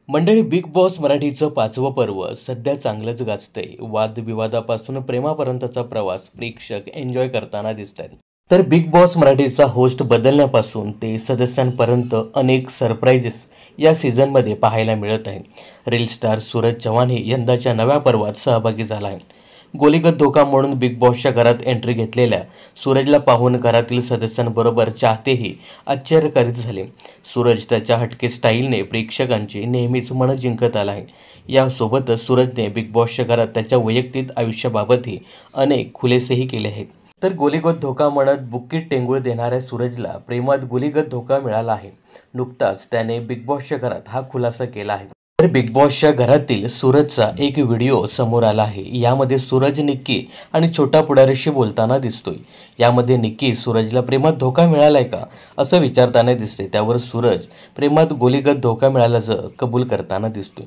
मंडळी, big boss मराठीचं 5वं पर्व सध्या चांगलंच गाजतंय. वादविवादापासून प्रेमापर्यंतचा प्रवास प्रेक्षक एन्जॉय करताना दिसतायत. तर बिग बॉस मराठीचा होस्ट बदलण्यापासून ते सदस्यांपर्यंत अनेक सरप्राईजेस या सीझनमध्ये पाहायला मिळत आहे. रील स्टार सूरज चव्हाणही यंदाच्या नव्या पर्वात सहभागी झाला आहे. गोलीगत धोका म्हणून बिग बॉसच्या घरात एंट्री घेतलेल्या सूरजला पाहून घरातील सदस्यांबरोबर चाहतेही आश्चर्यचकित झाले. सूरज त्याच्या हटके स्टाईलने प्रेक्षकांची नेहमीच मनं जिंकत आला आहे. यासोबतच सूरजने बिग बॉसच्या घरात त्याच्या वैयक्तिक आयुष्याबाबतही अनेक खुलासेही केले आहेत. तर गोलीगत धोका म्हणत बुक्कीत टेंगूळ देणाऱ्या सूरजला प्रेमात गोलीगत धोका मिळाला आहे. नुकताच त्याने बिग बॉसच्या घरात हा खुलासा केला आहे. तर बिग बॉसच्या घरातील सूरजचा एक व्हिडिओ समोर आला आहे. यामध्ये सूरज निक्की आणि छोटा पुढारीशी बोलताना दिसतोय. यामध्ये निक्की सूरजला प्रेमात धोका मिळालाय का असं विचारताना दिसते. त्यावर सूरज प्रेमात गोलीगत धोका मिळाल्याचं कबूल करताना दिसतोय.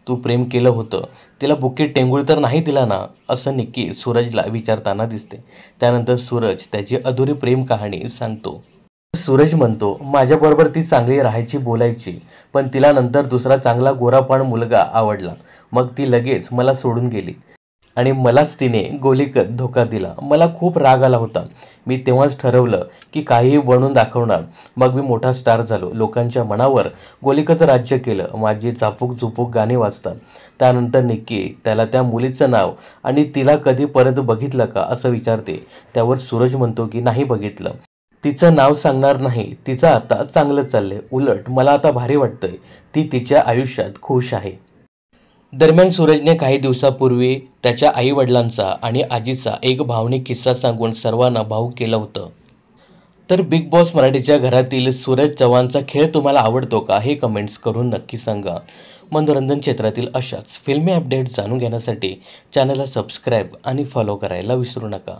तू प्रेम केलं होतं, तिला बुक्कीत टेंगूळ तर नाही दिला ना, असं निक्की सूरजला विचारताना दिसते. त्यानंतर सूरज त्याची अधुरी प्रेम कहाणी सांगतो. सूरज म्हणतो, माझ्याबरोबर ती चांगली राहायची, बोलायची, पण तिला नंतर दुसरा चांगला गोरापान मुलगा आवडला. मग ती लगेच मला सोडून गेली आणि मलाच तिने गोलीगत धोका दिला. मला खूप राग आला होता. मी तेव्हाच ठरवलं की काहीही बनवून दाखवणार. मग मी मोठा स्टार झालो. लोकांच्या मनावर गोलीगत राज्य केलं. माझी चापूक चुपूक गाणी वाजतात. त्यानंतर निक्की त्याला त्या मुलीचं नाव आणि तिला कधी परत बघितलं का असं विचारते. त्यावर सूरज म्हणतो की नाही बघितलं. तिचं नाव सांगणार नाही. तिचं आता चांगलं चाललंय. उलट मला आता भारी वाटतंय. ती तिच्या आयुष्यात खुश आहे. दरम्यान सूरजने काही दिवसापूर्वी त्याच्या आई-वडिलांचा आणि आजीचा एक भावनिक किस्सा सांगून सर्वांना भावूक केलं होतं. तर बिग बॉस मराठीच्या घरातील सूरज चव्हाणचा खेळ तुम्हाला आवडतो का हे कमेंट्स करून नक्की सांगा. मनोरंजन क्षेत्रातील अशाच फिल्मी अपडेट जाणून घेण्यासाठी चॅनलला सबस्क्राईब आणि फॉलो करायला विसरू नका.